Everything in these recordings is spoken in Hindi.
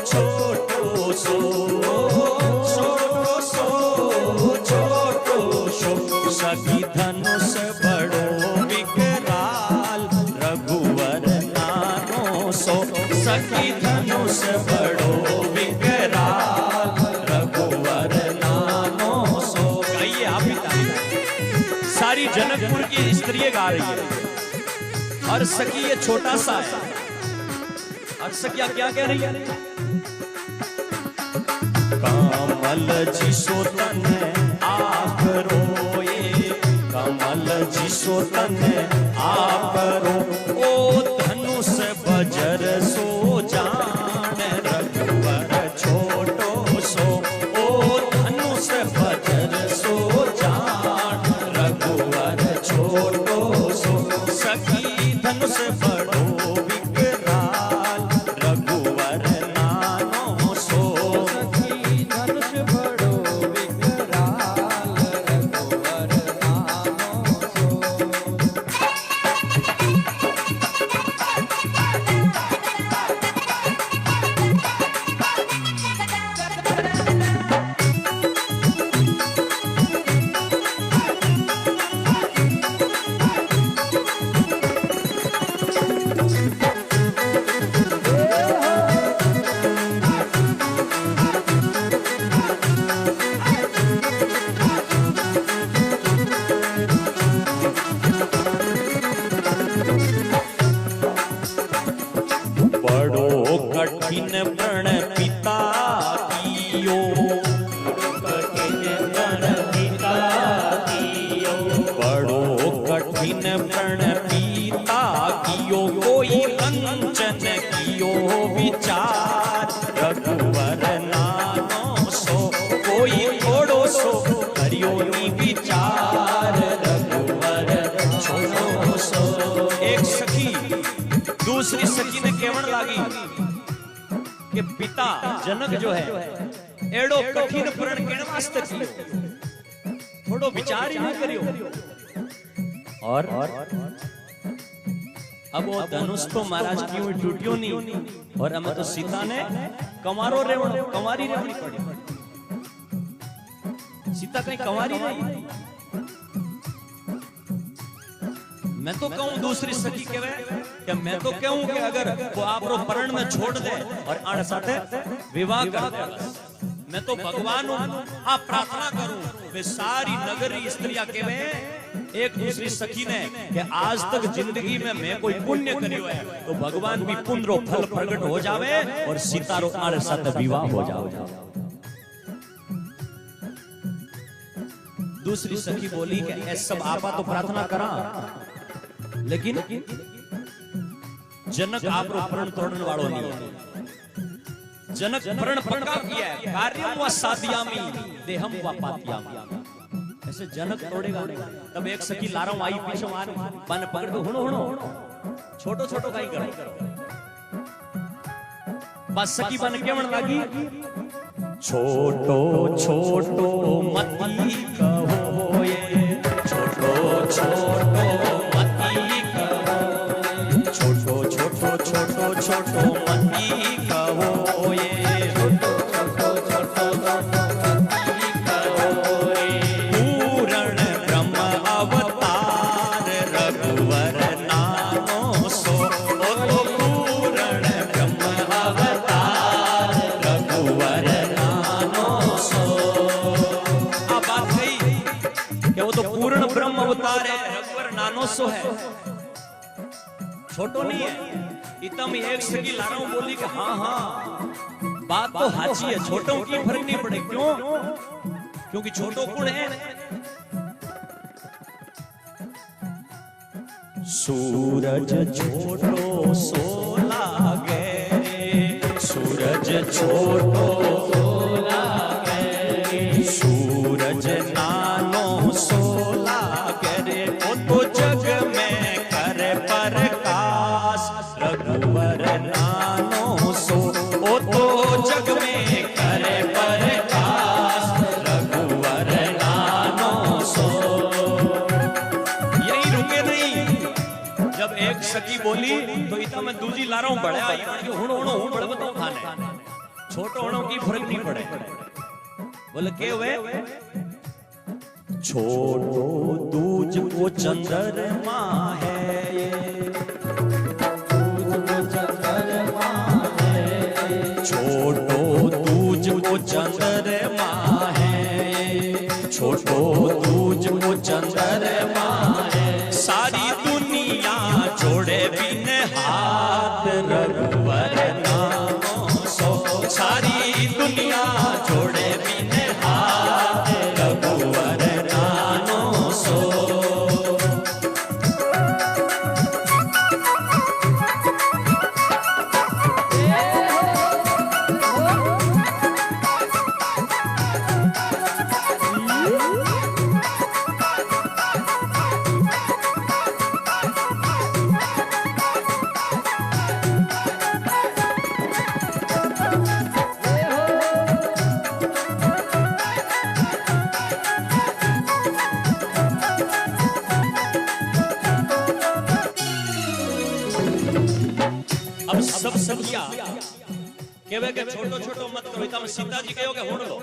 छोटो सो, छोटो सो, छोटो सो, सखी धनुष बड़ो विकराल, रघुवर नानो सो, सखी धनुष बड़ो विकराल, रघुवर नानो सो। गाइए आप ही गाइए, सारी जनकपुर की स्त्रियां गा रही है और सखी ये छोटा सा है और सखिया क्या कह रही है? कमल जी सोतन आप रोए, कमल जी सोतन आप रो, ओ धनुष बजर सो जान, रघुवर छोटो सो, ओ धनुष बजर सो जान, रघुवर छोटो सो, सखी धनुष बड़ो विकराल, रघुवर नानो सो, सखी धनुष बड़ो विकराल, रघुवर नानो सो। बड़ो कठिन प्रण पिता कियो, कठिन प्रण पिता कियो, बड़ो कठिन प्रण पिता कियो, कोई कंचन कियो विचार, रघुवर नानो सो, कोई थोड़ो सो करियो नी विचार, रघुवर छोड़ो सो। एक सखी दूसरी सखी ने केवण लागी कि पिता जनक जो है एड़ो कठिन प्रण केण वास्ते कियो, थोड़ो विचार ही नहीं करियो। और अब वो धनुष तो महाराज क्यों टूटियो नहीं, और हमें तो सीता ने कंवारो रेवण कंवारी रेवणी पड़ी, सीता कहीं कंवारी नहीं। मैं तो कहूं दूसरी सखी कहे कि मैं तो कहूं कि अगर वो आप रो परण में छोड़ दे और आड़ साथे विवाह कर दे, मैं तो भगवान आप प्रार्थना करूं वे सारी नगरी स्त्रियां कहे एक दूसरी सखी ने कि आज तक जिंदगी में मैं कोई पुण्य करियो है तो भगवान भी पुण्य रो फल प्रकट हो जावे और सीता रो आड़ साथे विवाह हो जावे। दूसरी सखी बोली कि ऐसा सब आपा तो प्रार्थना करा, लेकिन जनक आप रो प्रण तोड़ने वालों नहीं है। जनक प्रण पक्का किया है, कार्यम व साध्यामी देहम व पात्यामी, ऐसे जनक तोड़ेगा। तब एक सखी लारम आई पीछे मार बन पकड़ के हुणो हुणो छोटो छोटो काई करो, बस सखी बन केवण लागी छोटो छोटो मती कहो ये, छोटो छोटो मती कहो, छोटो छोटो छोटो छोटो मती कहो ये, छोटो छोटो छोटो मती कहो ये, पूर्ण ब्रह्म अवतार रघुवर नानो सो, ओ तो पूर्ण ब्रह्म अवतार रघुवर नानो सो। अब बात गई कि वो तो पूर्ण ब्रह्म अवतार है, रघुवर नानो सो है, छोटो नहीं है। इतम एक सगी लाराओं बोली कि हाँ हाँ बात तो हाची है, छोटों की फर्क नहीं पड़े। क्यों? क्योंकि छोटो कौन है? सूरज छोटो सो लागे, सूरज छोटो सो लागे, सूरज नानो सो लागे, वो तो जग में करे प्रकाश रघुवर नानो सो, वो तो जग में करे प्रकाश रघुवर नानो सो। यही रुके नहीं, जब एक सखी बोली तो इतना मैं दूजी ला रहा हूं बड़ा हुण हुण हुण बड़ा बताऊं खाने छोटों की फर्क नहीं पड़े। बोले के हुए छोटो दूज को चंद्रमा है ये, छोटो दूज को चंद्रमा है, छोटो दूज को चंद्रमा है। सारी दुनिया जोड़े बिन हाथ रघुवर नामो सो, सारी दुनिया जोड़े बिन हाथ रघुवर नामो सो। अब सब सखिया केवे के छोटो छोटो मत करो, इतना सीता जी कहो के होड़ लो,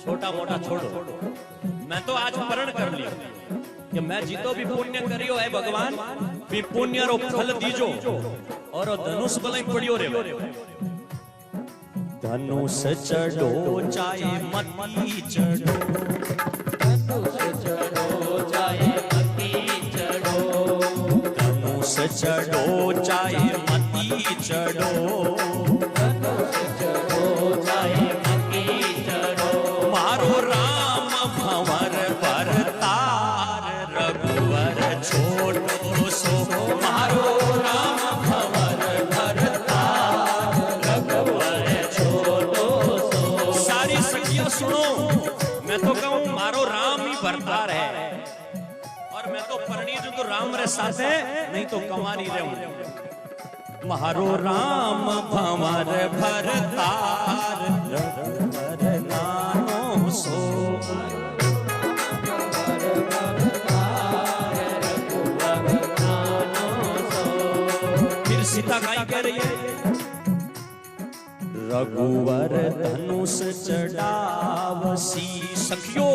छोटा मोटा छोड़ो। मैं तो आज प्रण कर लिया कि मैं जितो भी पुण्य करियो है भगवान, भी पुण्य रो फल दीजो, और धनुष बलाई पड़ियो रे। धनुष चढ़ो चाहे मती चढ़ो, धनुष चढ़ो चाहे मती चढ़ो, धनुष चढ़ो चाहे मती चढ़ो, धनुष चढ़ो चाहे मती चढ़ो। मारो राम भंवर पर तार रघुवर छोटो सो, मारो राम भंवर पर तार रघुवर छोटो सो। सारी सखियां सुनो, मैं तो कहूं मारो राम ही भरतार है, और मैं तो परणी जो तो राम रे साथ है, नहीं तो कमानी रहूं। मारो राम भंवर भरतार रघुवर नामो सो, फिर सीता काई कह रही है, रघुवर धनुष चढ़ावसी सखियो,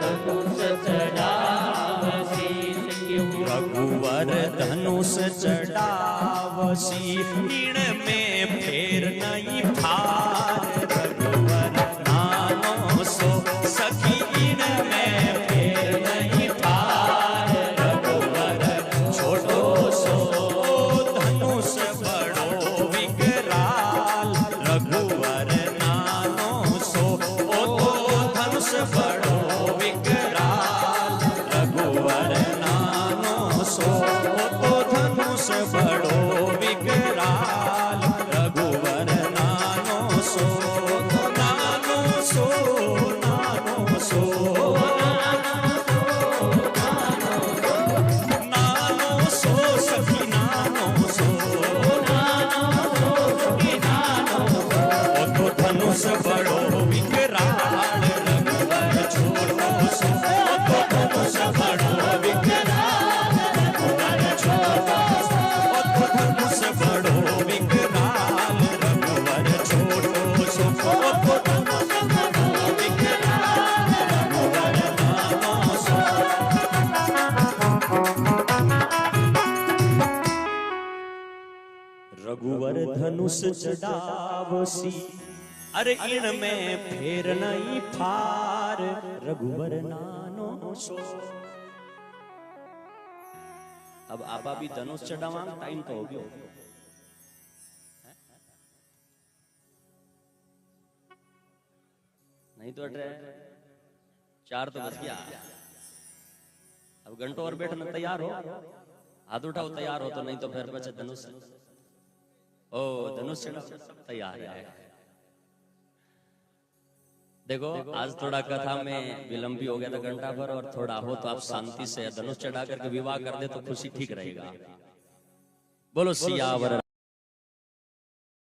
धनुष चढ़ावसी, रघुवर धनुष चढ़ावसी, इन में फेर नहीं फार रघुवर नामो सो, सखी इन में फेर नहीं फार रघुवर छोटो सो। धनुष बड़ो विकराल रघुवर नामो सो, ओ तो धनुष बड़ो विकराल रघुवर नामो सो, ओ तो धनुष बड़ो विकराल रघुवर नामो सो। नानो सो, नानो सो, नानो सो सखी नानो सो, ओ तो धनुष बड़ो विकराल रघुवर छोटो सो, ओ तो धनुष बड़ो विकराल रघुवर छोटो सो, ओ तो धनुष बड़ो विकराल रघुवर छोटो सो, ओ तो धनुष बड़ो विकराल रघुवर नामो सो। रघुवर धनुष चढ़ावसी, अरे इन में फेर नहीं फार रघुवर नानो सो। अब आपा भी धनुष चढ़ावा टाइम तो हो गयो, नहीं तो 4 तो बज गया। अब घंटों और बैठना तैयार हो, हाथ उठाओ तैयार हो, तो नहीं तो फिर बचे धनुष। ओ धनुष तैयार है। देखो आज थोड़ा कथा में विलंब भी हो गया था घंटा भर, और थोड़ा हो तो आप शांति से धनुष चढ़ा करके विवाह कर दे तो खुशी ठीक रहेगा। बोलो सियावर